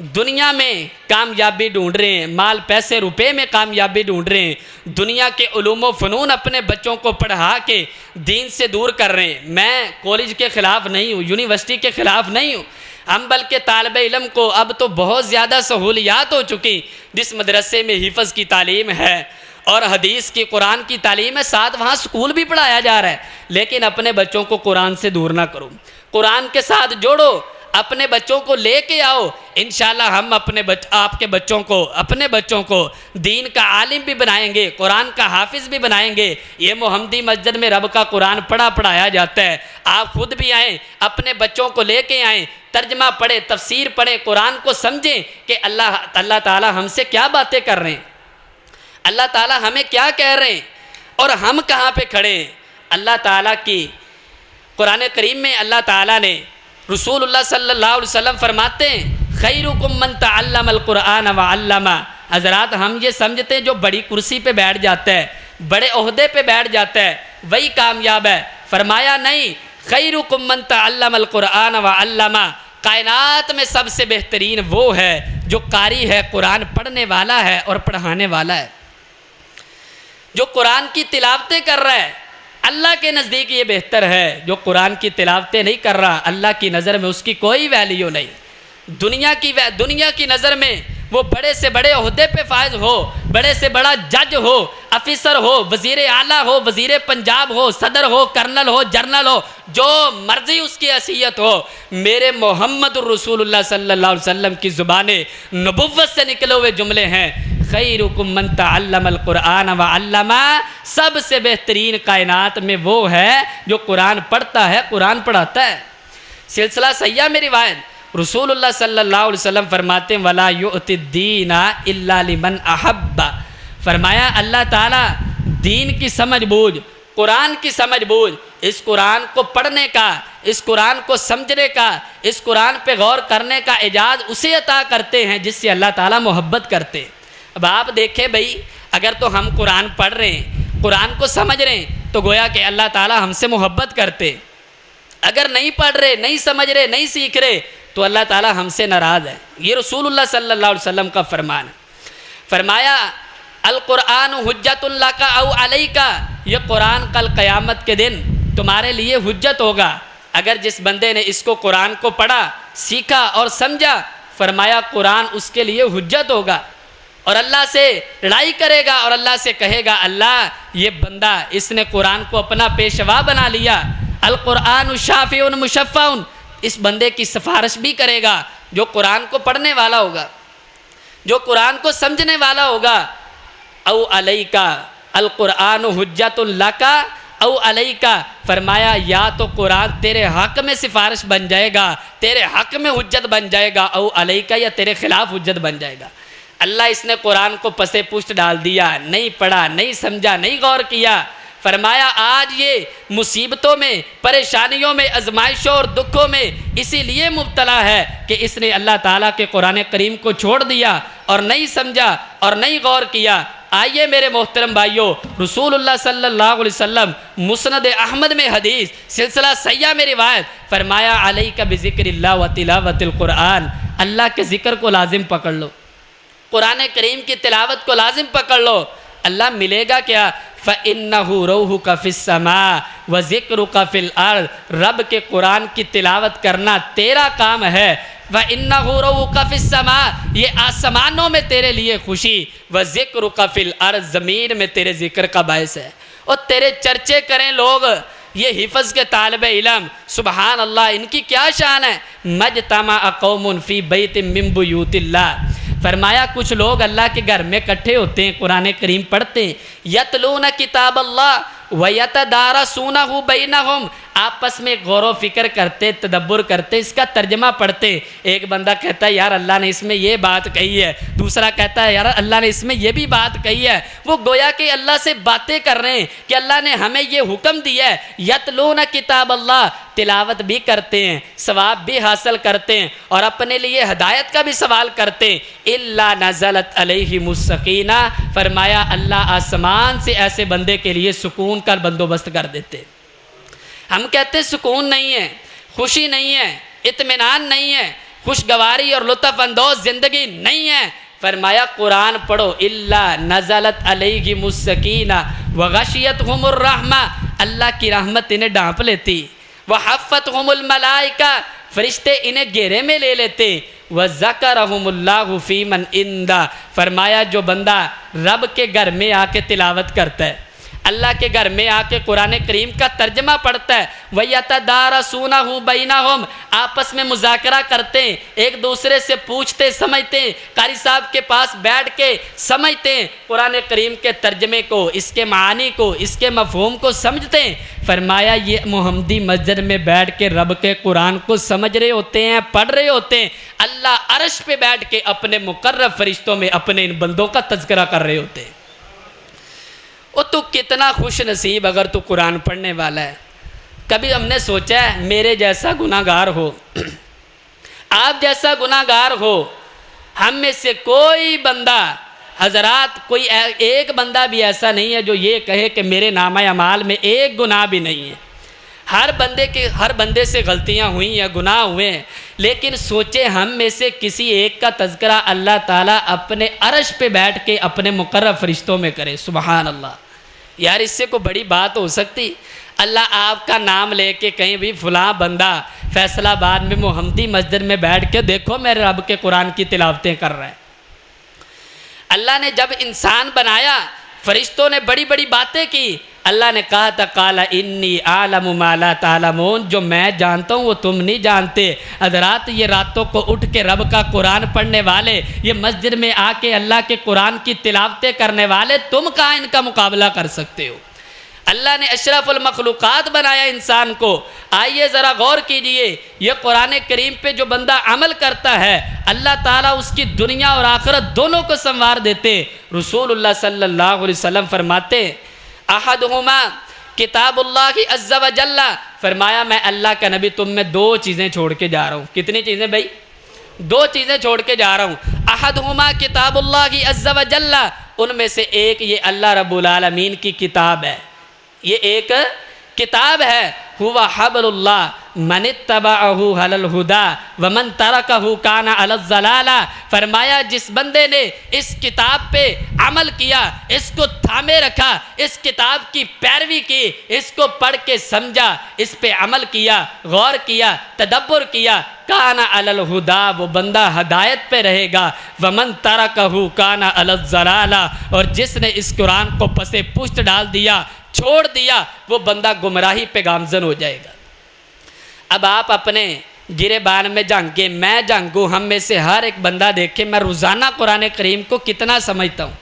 दुनिया में कामयाबी ढूंढ रहे हैं, माल पैसे रुपए में कामयाबी ढूंढ रहे हैं, दुनिया के उलूम फ़नून अपने बच्चों को पढ़ा के दीन से दूर कर रहे हैं। मैं कॉलेज के ख़िलाफ़ नहीं हूँ, यूनिवर्सिटी के ख़िलाफ़ नहीं हूँ, हम बल्कि तालिबे इल्म को अब तो बहुत ज़्यादा सहूलियात हो चुकी। जिस मदरसे में हिफ़्ज़ की तालीम है और हदीस की कुरान की तालीम है, साथ वहाँ स्कूल भी पढ़ाया जा रहा है, लेकिन अपने बच्चों को कुरान से दूर ना करो, कुरान के साथ जोड़ो, अपने बच्चों को लेके आओ। इंशाल्लाह हम आपके बच्चों को, अपने बच्चों को दीन का आलिम भी बनाएंगे, कुरान का हाफिज़ भी बनाएंगे। ये मोहम्मदी मस्जिद में रब का कुरान पढ़ाया जाता है। आप खुद भी आएँ, अपने बच्चों को लेके आएँ, तर्जमा पढ़े, तफसीर पढ़े, कुरान को समझें कि अल्लाह ताला हमसे क्या बातें कर रहे हैं, अल्लाह ताला हमें क्या कह रहे हैं और हम कहाँ पे खड़े हैं। अल्लाह ताला की कुरान करीम में अल्लाह ताला ने, रसूलुल्लाह सल्लल्लाहु अलैहि वसल्लम फरमाते हैं, खैरुकुम मन तअल्लमल कुरान व अल्लमा। हज़रात, हम ये समझते हैं जो बड़ी कुर्सी पे बैठ जाता है, बड़े ओहदे पे बैठ जाता है, वही कामयाब है। फरमाया नहीं, खैरुकुम मन तअल्लमल कुरान व अल्लमा। कायनात में सबसे बेहतरीन वो है जो कारी है, कुरान पढ़ने वाला है और पढ़ाने वाला है, जो कुरान की तिलावतें कर रहा है। अल्लाह के नज़दीक ये बेहतर है। जो कुरान की तिलावतें नहीं कर रहा, अल्लाह की नज़र में उसकी कोई वैल्यू नहीं। दुनिया की नज़र में वो बड़े से बड़े ओहदे पे फायज हो, बड़े से बड़ा जज हो, अफिसर हो, वज़ीर आला हो, वज़ीर पंजाब हो, सदर हो, कर्नल हो, जर्नल हो, जो मर्जी उसकी हैसियत हो, मेरे मोहम्मद रसूलुल्लाह सल्लल्लाहु अलैहि वसल्लम की ज़ुबान नबुव्वत से निकले हुए जुमले हैं, खैरुकुम मन तअल्लमल कुरान व अल्लमा। सबसे बेहतरीन कायनात में वो है जो कुरान पढ़ता है, कुरान पढ़ाता है। सिलसिला सैया में रिवायत, रसूलुल्लाह सल्लल्लाहु अलैहि वसल्लम फरमाते हैं, वला युअतिद्दीना इल्ला लिमन अहब्बा। फरमाया अल्लाह ताला दीन की समझ बूझ, कुरान की समझ बूझ, इस कुरान को पढ़ने का, इस कुरान को समझने का, इस कुरान पे गौर करने का एजाज़ उसे अता करते हैं जिससे अल्लाह ताला मोहब्बत करते। अब आप देखें भाई, अगर तो हम कुरान पढ़ रहे हैं, कुरान को समझ रहे हैं, तो गोया कि अल्लाह ताला हमसे मोहब्बत करते। अगर नहीं पढ़ रहे, नहीं समझ रहे, नहीं सीख रहे, तो अल्लाह ताला हमसे नाराज़ है। ये रसूलुल्लाह सल्लल्लाहु अलैहि वसल्लम का फरमान है। फरमाया अल कुरान हुज्जतुन लका औ अलैका। ये कुरान कल क़यामत के दिन तुम्हारे लिए हुज्जत होगा अगर जिस बंदे ने इसको कुरान को पढ़ा, सीखा और समझा। फरमाया कुरान उसके लिए हुज्जत होगा और अल्लाह से लड़ाई करेगा और अल्लाह से कहेगा, अल्लाह ये बंदा, इसने कुरान को अपना पेशवा बना लिया। अल कुरान शाफिउन मुशफ़्फ़ाउन, इस बंदे की सिफारिश भी करेगा जो कुरान को पढ़ने वाला होगा, जो कुरान को समझने वाला होगा, औ अलैका अल कुरान हुज्जतुन लका औ अलैका, फरमाया या तो कुरान तेरे हक में सिफारिश बन जाएगा, तेरे हक में हुज्जत बन जाएगा, औ अलैका या तेरे खिलाफ हुज्जत बन जाएगा। अल्लाह इसने कुरान को पसे पुष्ट डाल दिया, नहीं पढ़ा, नहीं समझा, नहीं गौर किया। फरमाया आज ये मुसीबतों में, परेशानियों में, आजमाइशों और दुखों में इसीलिए मुब्तला है कि इसने अल्लाह ताला के कुरान करीम को छोड़ दिया और नहीं समझा और नहीं गौर किया। आइए मेरे मोहतरम भाइयों, रसूलुल्लाह सल्लल्लाहु अलैहि वसल्लम मुस्नद अहमद में हदीस, सिलसिला सय्या में रिवायत, फरमाया अलैका बिज़िक्रिल्लाह व तिलावतिल कुरान, अल्लाह के ज़िक्र को लाजिम पकड़ लो, कुरान करीम की तिलावत को लाजिम पकड़ लो। अल्लाह मिलेगा क्या? फ़इन्नहु रूहुका फ़िस्समा व ज़िक्रुका फ़िल अर्ज़, रब के कुरान की तिलावत करना तेरा काम है। फ़इन्नहु रूहुका फ़िस्समा, ये आसमानों में तेरे लिए खुशी, व ज़िक्रुका फ़िल अर्ज़, ज़मीन में तेरे ज़िक्र का बायस है। और तेरे चर्चे करें लोग, ये हिफ़्ज़ के तालिबे इल्म, सुबहान अल्लाह, इनकी क्या शान है। मजतमा कौमुन फ़ी बैतिम मिन बुयूतिल्लाह, फरमाया कुछ लोग अल्लाह के घर में इकट्ठे होते हैं, कुरान करीम पढ़ते हैं, यतलून किताब अल्लाह व यतदारसूनहु बैनहुम, आपस में गौर व फिक्र करते, तदब्बुर करते, इसका तर्जमा पढ़ते। एक बंदा कहता है यार अल्लाह ने इसमें ये बात कही है, दूसरा कहता है यार अल्लाह ने इसमें ये भी बात कही है। वो गोया कि अल्लाह से बातें कर रहे हैं कि अल्लाह ने हमें ये हुक्म दिया है। यतलून किताब अल्लाह, तिलावत भी करते हैं, सवाब भी हासिल करते हैं और अपने लिए हदायत का भी सवाल करते हैं। इल्ला नज़लत अलैहिमुस सकीना, फरमाया अल्लाह आसमान से ऐसे बंदे के लिए सुकून का बंदोबस्त कर देते। हम कहते हैं सुकून नहीं है, खुशी नहीं है, इत्मीनान नहीं है, खुशगवारी और लुत्फ़ अंदोज़ ज़िंदगी नहीं है। फरमाया कुरान पढ़ो, इल्ला नज़लत अलैहिमुस सकीना व गशियतहुमुर रहमा, अल्लाह की रहमत इन्हें ढांप लेती, व हफ़्फ़तहुमुल मलाइका, फरिश्ते इन्हें घेरे में ले लेते, व ज़करहुमुल्लाहु फ़ी मन इंदा, फरमाया जो बंदा रब के घर में आके तिलावत करता है, अल्लाह के घर में आके कुरान करीम का तर्जमा पढ़ता है, वयतदारसूनहु बैनहुम, आपस में मुज़ाकरा करते हैं, एक दूसरे से पूछते समझते, कारी साहब के पास बैठ के समझते कुरान करीम के तर्जमे को, इसके मानी को, इसके मफ़हूम को समझते हैं। फरमाया ये मोहम्मदी मस्जिद में बैठ के रब के कुरान को समझ रहे होते हैं, पढ़ रहे होते हैं, अल्लाह अर्श पे बैठ के अपने मुकर्रब फरिश्तों में अपने इन बंदों का तज़किरा कर रहे होते हैं। ओ तू कितना खुश नसीब अगर तू कुरान पढ़ने वाला है। कभी हमने सोचा है मेरे जैसा गुनाहगार हो, आप जैसा गुनाहगार हो, हम में से कोई बंदा, हजरात कोई एक बंदा भी ऐसा नहीं है जो ये कहे कि मेरे नामा अमाल में एक गुनाह भी नहीं है। हर बंदे से गलतियां हुई हैं, गुनाह हुए हैं, लेकिन सोचे हम में से किसी एक का तज़किरा अल्लाह ताला अपने अर्श पे बैठ के अपने मुकर्रब फरिश्तों में करे। सुबहान अल्लाह, यार इससे कोई बड़ी बात हो सकती? अल्लाह आपका नाम लेके कहीं भी फ़लाँ बंदा फैसलाबाद में मोहम्मदी मस्जिद में बैठ के देखो मेरे रब के कुरान की तिलावतें कर रहा है। अल्लाह ने जब इंसान बनाया, फरिश्तों ने बड़ी बड़ी बातें की, अल्लाह ने कहा था काला इन्नी आलमु मा ला तालमून, जो मैं जानता हूँ वो तुम नहीं जानते। हज़रात ये रातों को उठ के रब का कुरान पढ़ने वाले, ये मस्जिद में आके अल्लाह के कुरान की तिलावतें करने वाले, तुम कहाँ इनका मुकाबला कर सकते हो? अल्लाह ने अशरफुल मखलूक़ात बनाया इंसान को। आइए ज़रा गौर कीजिए, ये कुरान करीम पे जो बंदा अमल करता है अल्लाह ताला उसकी दुनिया और आखिरत दोनों को संवार देते। रसूलुल्लाह सल्लल्लाहु अलैहि वसल्लम फरमाते अहदुहुमा किताबुल्लाहि अज़्ज़ा व जल्ला, फरमाया मैं अल्लाह का नबी तुम में दो चीज़ें छोड़ के जा रहा हूँ। कितनी चीज़ें भाई? दो चीज़ें छोड़ के जा रहा हूँ। अहदुहुमा किताबुल्लाहि अज़्ज़ा व जल्ला, उनमें से एक ये अल्लाह रब्बुल आलमीन की किताब है, ये एक किताब है। हुवा हबलुल्लाह मनित्तबअहु हलल हुदा व मन तरकहु काना अलल ज़लाला, फरमाया जिस बंदे ने इस किताब पे अमल किया, इसको थामे रखा, इस किताब की पैरवी की, इसको पढ़ के समझा, इस पे अमल किया, गौर किया, तदब्बुर किया, काना अलल हुदा, वो बंदा हदायत पे रहेगा। वमन तरकहु काना अलल ज़लाला, और जिसने इस कुरान को पसे पुष्ट डाल दिया, छोड़ दिया, वो बंदा गुमराही पे गामजन हो जाएगा। अब आप अपने गिरेबान में झांके, मैं झांकूँ, हम में से हर एक बंदा देखे मैं रोज़ाना कुरान करीम को कितना समझता हूँ।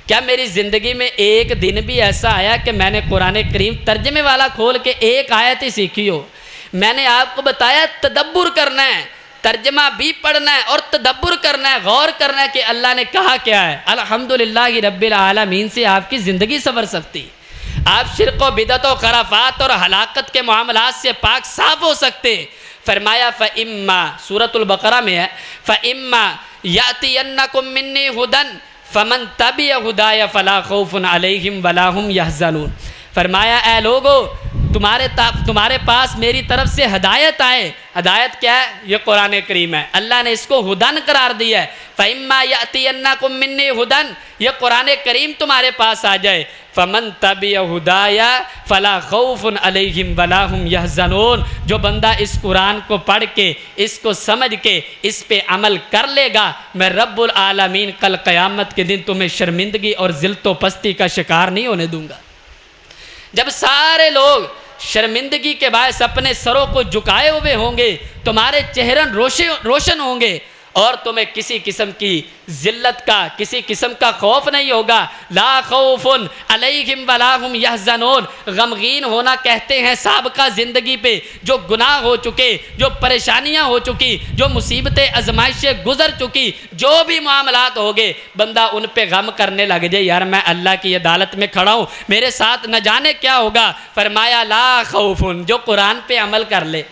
क्या मेरी ज़िंदगी में एक दिन भी ऐसा आया कि मैंने कुरान करीम तर्जमे वाला खोल के एक आयत ही सीखी हो? मैंने आपको बताया तदब्बुर करना है, तर्जमा भी पढ़ना है और तदब्बुर करना है, गौर करना है कि अल्लाह ने कहा क्या है। अल्हम्दुलिल्लाहि रब्बिल आलमीन से आपकी ज़िंदगी संवर सकती, आप शिर्क व बिदअत व खराफात और हलाकत के मामलात से पाक साफ हो सकते। फरमाया फ़इम्मा, सूरतुल बकरा में है, फ़इम्मा यातियन्नकुम मिन्नी हुदन फमन तबिअ हुदाया फला खौफुन अलैहिम वला हुम यहज़नून। फरमाया ए लोगो, तुम्हारे पास मेरी तरफ से हदायत आए। हदायत क्या है? ये कुरान करीम है। अल्लाह ने इसको हुदन करार दिया है। फ़इम्मा यातियन्नकुम मिन्नी हुदन, ये कुरान करीम तुम्हारे पास आ जाए। फ़मन तबिअ हुदाया फ़ला खौफुन अलैहिम वला हुम यहज़नून। जो बंदा इस कुरान को पढ़ के, इसको समझ के, इस पे अमल कर लेगा, मैं रब्बुल आलमीन कल क़यामत के दिन तुम्हें शर्मिंदगी और ज़िल्तो पस्ती का शिकार नहीं होने दूंगा। जब सारे लोग शर्मिंदगी के बायस अपने सरों को झुकाए हुए होंगे, तुम्हारे चेहरे रोशन होंगे और तुम्हें किसी किस्म की ज़िल्लत का, किसी किस्म का खौफ नहीं होगा। ला खौफुन अलैहिम वला हुम यहज़नून। गमगीन होना कहते हैं साबका ज़िंदगी पे जो गुनाह हो चुके, जो परेशानियां हो चुकी, जो मुसीबतें आजमाइशें गुजर चुकी, जो भी मामलात हो गए, बंदा उन पे गम करने लग जाए, यार मैं अल्लाह की अदालत में खड़ा हूँ, मेरे साथ न जाने क्या होगा। फरमाया ला खौफुन, जो कुरान पे अमल कर ले,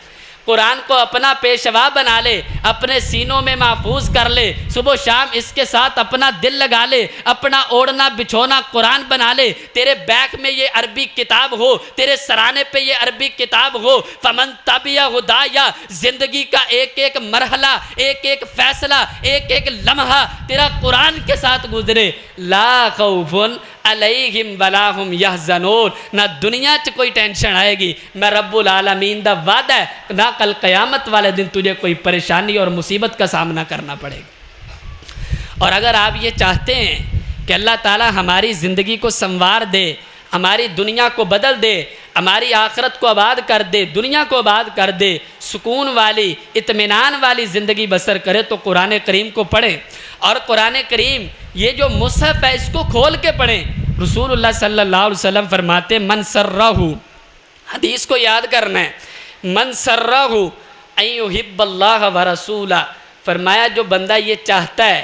कुरान को अपना पेशवा बना ले, अपने सीनों में महफूज कर ले, सुबह शाम इसके साथ अपना दिल लगा ले, अपना ओढ़ना बिछोना कुरान बना ले, तेरे बैग में ये अरबी किताब हो, तेरे सराने पे ये अरबी किताब हो। फमन तबिअ हुदाया, जिंदगी का एक एक मरहला, एक एक फैसला, एक एक लम्हा तेरा कुरान के साथ गुजरे। ला खौफुन अलैहिम वला हुम यहज़नून। ना दुनिया च कोई टेंशन आएगी, मैं रब्बुल आलमीन दा वादा है, ना कल क़यामत वाले दिन तुझे कोई परेशानी और मुसीबत का सामना करना पड़ेगा। और अगर आप ये चाहते हैं कि अल्लाह ताला हमारी ज़िंदगी को संवार दे, हमारी दुनिया को बदल दे, हमारी आखिरत को आबाद कर दे, दुनिया को आबाद कर दे, सुकून वाली, इत्मीनान वाली ज़िंदगी बसर करे, तो कुरान करीम को पढ़ें। और कुरान करीम ये जो मुसहफ़ है इसको खोल के पढ़ें। रसूलुल्लाह सल्लल्लाहु अलैहि वसल्लम फरमाते मन सर्रहु, हदीस को याद करना है, मन सर्रहु अन युहिब्बल्लाह व रसूला। फरमाया जो बंदा ये चाहता है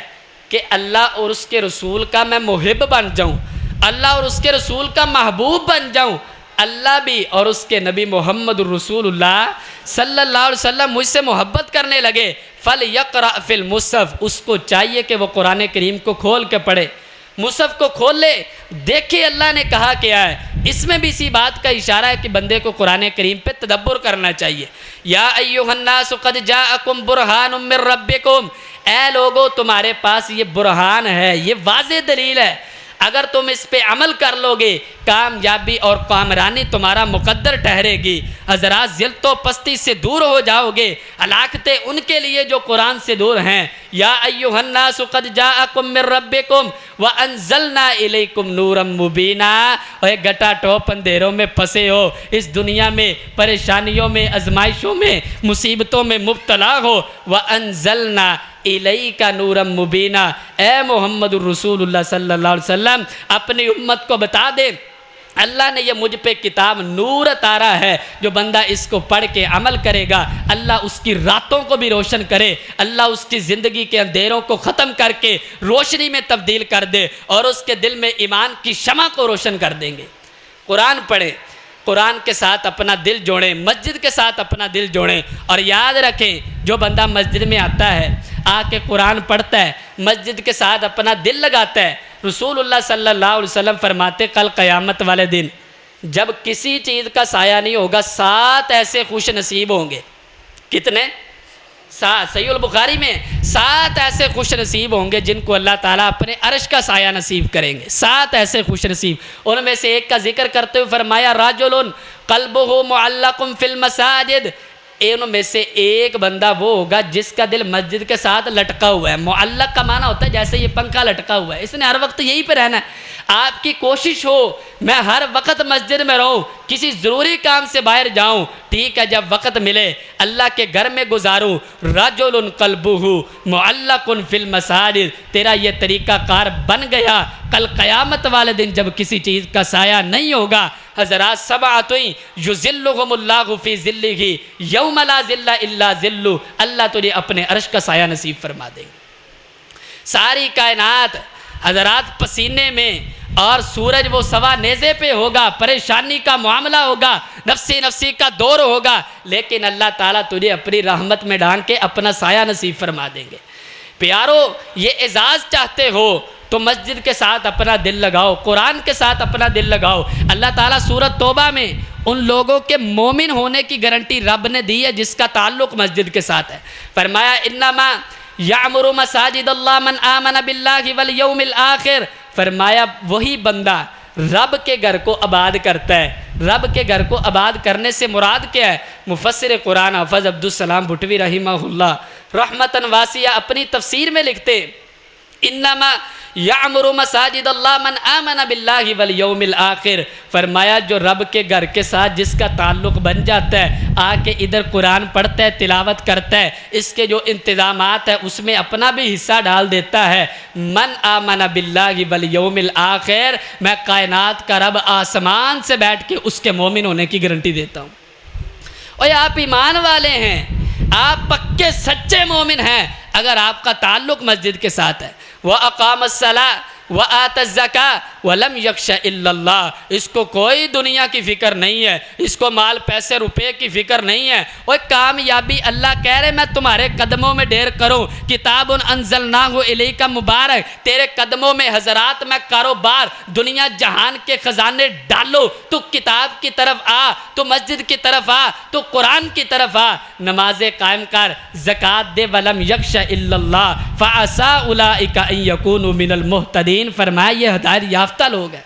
कि अल्लाह और उसके रसूल का मैं मुहिब बन जाऊँ, अल्लाह और उसके रसूल का महबूब बन जाऊँ, अल्लाह भी और उसके नबी मोहम्मद रसूलुल्लाह सल्लल्लाहु अलैहि वसल्लम मुझसे मोहब्बत करने लगे, फल यक़रा फिल मुसहफ़, उसको चाहिए कि वो कुरान करीम को खोल के पढ़े, मुसहफ़ को खोल ले, देखिए अल्लाह ने कहा क्या है। इसमें भी इसी बात का इशारा है कि बंदे को कुरान करीम पे तदब्बुर करना चाहिए। या अय्युहन्नास क़द जाअकुम बुरहानुम मिर रब्बिकुम, ऐ लोगो तुम्हारे पास ये बुरहान है, ये वाज़ेह दलील है, अगर तुम इस पे अमल कर लोगे कामयाबी और कामरानी तुम्हारा मुकद्दर ठहरेगी। हज़रात ज़िल्तो पस्ती से दूर हो जाओगे, हलाकतें उनके लिए जो कुरान से दूर हैं। या अय्युहन्नास क़द जाअकुम मिर रब्बिकुम व अंज़लना इलैकुम नूरम मुबीना। और गटा टॉप अंधेरों में फंसे हो, इस दुनिया में परेशानियों में, आजमाइशों में, मुसीबतों में मुब्तला हो, व अंज़लना इलैका नूरम मुबीना। ए मोहम्मद रसूलुल्लाह सल्लल्लाहु अलैहि वसल्लम अपनी उम्मत को बता दे, अल्लाह ने यह मुझ पे किताब नूर उतारा है, जो बंदा इसको पढ़ के अमल करेगा अल्लाह उसकी रातों को भी रोशन करे, अल्लाह उसकी ज़िंदगी के अंधेरों को ख़त्म करके रोशनी में तब्दील कर दे और उसके दिल में ईमान की शमा को रोशन कर देंगे। कुरान पढ़ें, कुरान के साथ अपना दिल जोड़ें, मस्जिद के साथ अपना दिल जोड़ें। और याद रखें जो बंदा मस्जिद में आता है, आके कुरान पढ़ता है, मस्जिद के साथ अपना दिल लगाता है, रसूलुल्लाह सल्लल्लाहु अलैहि वसल्लम फरमाते कल क़यामत वाले दिन जब किसी चीज़ का साया नहीं होगा, 7 ऐसे खुश नसीब होंगे। कितने? 7। सहीहुल बुखारी में 7 ऐसे खुश नसीब होंगे जिनको अल्लाह ताला अपने अर्श का साया नसीब करेंगे। 7 ऐसे खुश नसीब, उनमें से एक का जिक्र करते हुए फरमाया राजुलुन क़ल्बुहु मुअल्लक़ुन फ़िल मसाजिद, इनमें से एक बंदा वो होगा जिसका दिल मस्जिद के साथ लटका हुआ है। मुअल्लक का माना होता है जैसे ये पंखा लटका हुआ है, इसने हर वक्त यहीं पे रहना है। आपकी कोशिश हो मैं हर वक्त मस्जिद में रहूं, किसी ज़रूरी काम से बाहर जाऊं, ठीक है, जब वक्त मिले अल्लाह के घर में गुजारूं। रजुलुन क़ल्बुहु मुअल्लकुन फिल मसाजिद, तेरा ये तरीका कार बन गया। कल क़यामत वाले दिन जब किसी चीज़ का साया नहीं होगा, हज़रात सबअतुन युज़िल्लुहुमुल्लाहु फ़ी ज़िल्लिही यौम ला ज़िल्ला इल्ला ज़िल्लु, अल्लाह तुझे अपने अर्श का साया नसीब फरमा देंगे। सारी कायनात हज़रात पसीने में और सूरज वो सवा नेज़े पे होगा, परेशानी का मामला होगा, नफ्सी नफ्सी का दौर होगा, लेकिन अल्लाह ताला तुझे अपनी रहमत में डांग के अपना साया नसीब फरमा देंगे। प्यारो, ये एजाज़ चाहते हो तो मस्जिद के साथ अपना दिल लगाओ, कुरान के साथ अपना दिल लगाओ। अल्लाह ताला सूरत तौबा में उन लोगों के मोमिन होने की गारंटी रब ने दी है जिसका ताल्लुक़ मस्जिद के साथ है। फरमाया इन्नमा यामुरु मसाजिदल्लाह मन आमन बिल्लाहि वल यौमिल आखिर, फरमाया वही बंदा रब के घर को आबाद करता है। रब के घर को आबाद करने से मुराद क्या है? मुफस्सिर कुरान हाफ़िज़ अब्दुस्सलाम भुटवी रहिमहुल्लाह रहमतन वासिया अपनी तफसीर में लिखते इन्नमा यामुरु मसाजिदल्लाह मन आमन बिल्लाहि वल यौमिल आखिर, फरमाया जो रब के घर के साथ जिसका ताल्लुक़ बन जाता है, आके इधर कुरान पढ़ता है, तिलावत करता है, इसके जो इंतज़ामात है उसमें अपना भी हिस्सा डाल देता है। मन आमन बिल्लाहि वल यौमिल आखिर, मैं कायनात का रब आसमान से बैठ के उसके मोमिन होने की गारंटी देता हूँ। और आप ईमान वाले हैं, आप पक्के सच्चे मोमिन हैं अगर आपका ताल्लुक़ मस्जिद के साथ है। व अक़ामस्सला व आतज़्ज़का वलम यख्शा इल्लल्लाह, इसको कोई दुनिया की फ़िक्र नहीं है, इसको माल पैसे रुपए की फ़िक्र नहीं है। और कामयाबी अल्लाह कह रहे मैं तुम्हारे कदमों में ढेर करूँ, किताबुन अंज़लनाहु इलैका मुबारक, तेरे कदमों में हज़रात मैं कारोबार दुनिया जहान के ख़जाने डालो। तो किताब की तरफ आ, तो मस्जिद की तरफ आ, तो कुरान की तरफ आ, नमाज़ें कायम कर, ज़कात दे, वलम यख्शा इल्लल्लाह फ़असा उलाइका अन यकूनु मिनल मुहतदीन। फरमाया ये हिदायत याफ्ता लोग हैं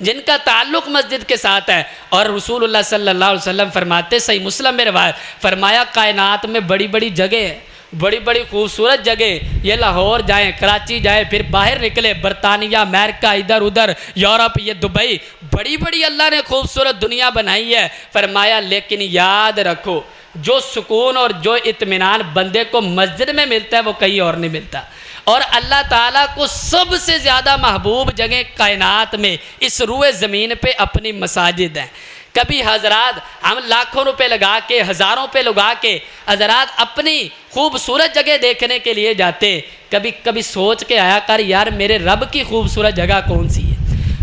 जिनका ताल्लुक़ मस्जिद के साथ है। और रसूलुल्लाह सल्लल्लाहु अलैहि वसल्लम फरमाते, सही मुस्लिम में रिवायत, फरमाया कायनात में बड़ी बड़ी जगह है, बड़ी बड़ी खूबसूरत जगह, ये लाहौर जाएं, कराची जाएं, फिर बाहर निकले बरतानिया, अमेरिका, इधर उधर यूरोप, ये दुबई, बड़ी बड़ी अल्लाह ने खूबसूरत दुनिया बनाई है। फरमाया लेकिन याद रखो जो सुकून और जो इत्मीनान बंदे को मस्जिद में मिलता है वो कहीं और नहीं मिलता। और अल्लाह ताला को सबसे ज़्यादा महबूब जगह कायनात में इस रुए ज़मीन पे अपनी मसाजिद हैं। कभी हज़रात हम लाखों रुपए लगा के, हज़ारों रुपए लगा के हज़रात अपनी खूबसूरत जगह देखने के लिए जाते, कभी कभी सोच के आया कर यार मेरे रब की खूबसूरत जगह कौन सी है।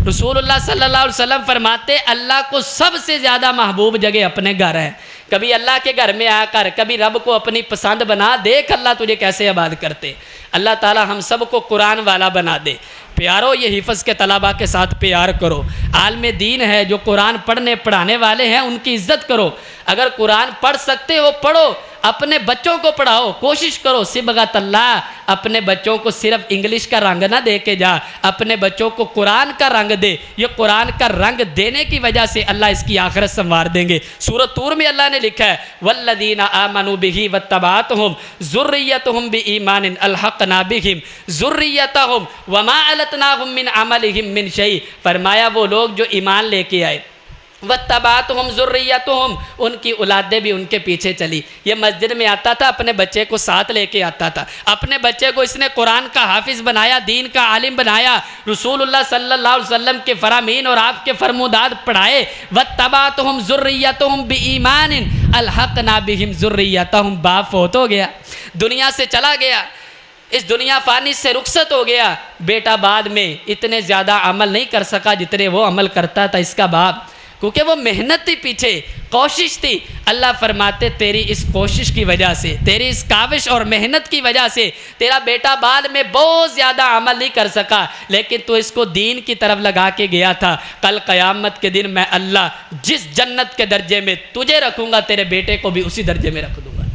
रसूलुल्लाह सल्लल्लाहु अलैहि वसल्लम फरमाते अल्लाह को सबसे ज़्यादा महबूब जगह अपने घर है। कभी अल्लाह के घर में आकर कभी रब को अपनी पसंद बना, देख अल्लाह तुझे कैसे आबाद करते। अल्लाह ताला हम सब को कुरान वाला बना दे। प्यारो, ये हिफ़्ज़ के तलबा के साथ प्यार करो। आलिम दीन है जो कुरान पढ़ने पढ़ाने वाले हैं उनकी इज़्ज़त करो। अगर कुरान पढ़ सकते हो पढ़ो, अपने बच्चों को पढ़ाओ, कोशिश करो सिबगतल्लाह अपने बच्चों को सिर्फ इंग्लिश का रंग ना दे के जा, अपने बच्चों को कुरान का रंग दे। ये कुरान का रंग देने की वजह से अल्लाह इसकी आखिरत संवार देंगे। सूरत तूर में अल्लाह ने लिखा है वल्लदीना आमनू बिही वत्तबाअतहुम ज़ुर्रिय्यतुहुम बिईमानिन अलहक़ना बिहिम ज़ुर्रिय्यतहुम वमा अलतनाहुम मिन अमलिहिम मिन शै। फरमाया वो लोग जो ईमान लेके आए, वत्तबाअतहुम ज़ुर्रिय्यतुहुम, उनकी औलादें भी उनके पीछे चली। ये मस्जिद में आता था, अपने बच्चे को साथ लेके आता था, अपने बच्चे को इसने कुरान का हाफिज़ बनाया, दीन का आलिम बनाया, रसूलुल्लाह सल्लल्लाहु अलैहि वसल्लम के फरामीन और आपके फरमुदात पढ़ाए। वत्तबाअतहुम ज़ुर्रिय्यतुहुम बिईमानिन अलहक़ना बिहिम ज़ुर्रिय्यतहुम, बाप फौत हो गया, दुनिया से चला गया, इस दुनिया फ़ानी से रुखसत हो गया। बेटा बाद में इतने ज़्यादा अमल नहीं कर सका जितने वो अमल करता था इसका बाप, क्योंकि वो मेहनत थी, पीछे कोशिश थी। अल्लाह फरमाते तेरी इस कोशिश की वजह से, तेरी इस काविश और मेहनत की वजह से तेरा बेटा बाद में बहुत ज़्यादा अमल नहीं कर सका, लेकिन तू इसको दीन की तरफ लगा के गया था। कल क़यामत के दिन मैं अल्लाह जिस जन्नत के दर्जे में तुझे रखूँगा तेरे बेटे को भी उसी दर्जे में रख दूँगा।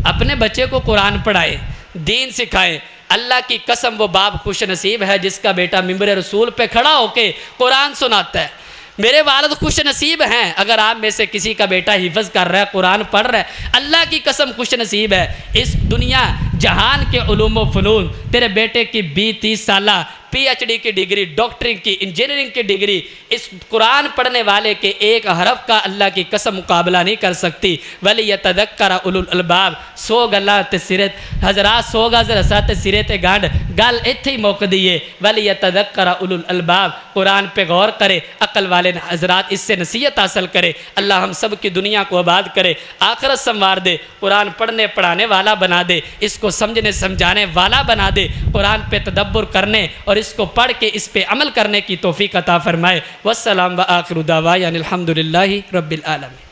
अपने बच्चे को कुरान पढ़ाए, दीन सिखाए। अल्लाह की कसम वो बाप खुश नसीब है जिसका बेटा मिंबर रसूल पे खड़ा होके कुरान सुनाता है। मेरे वालिद खुश नसीब हैं अगर आप में से किसी का बेटा हिफ्ज़ कर रहा है, कुरान पढ़ रहा है। अल्लाह की कसम खुश नसीब है। इस दुनिया जहान के उलूम व फ़नून तेरे बेटे की 20-30 साल PhD की डिग्री, डॉक्टरिंग की, इंजीनियरिंग की डिग्री इस कुरान पढ़ने वाले के एक हरफ का अल्लाह की कसम मुकाबला नहीं कर सकती। वली यतदक्कर उलुल अलबाब। सो गल्लां ते सिरे हज़रात, सो गज़र सत सिरे ते गांड गल इत्थे ही मुकदी है। वली यतदक्कर उलुल अलबाब। कुरान पे गौर करे, अकल वाले हज़रात इससे नसीहत हासिल करे। अल्लाह हम सब की दुनिया को आबाद करे, आखिरत संवार दे, कुरान पढ़ने पढ़ाने वाला बना दे, इसको समझने समझाने वाला बना दे, कुरान पे तदब्बुर करने और इसको पढ़ के इस पे अमल करने की तौफीक अता फरमाए। वस्सलाम व आखिरु दावाना अनिल हम्दुलिल्लाहि रब्बिल आलमीन।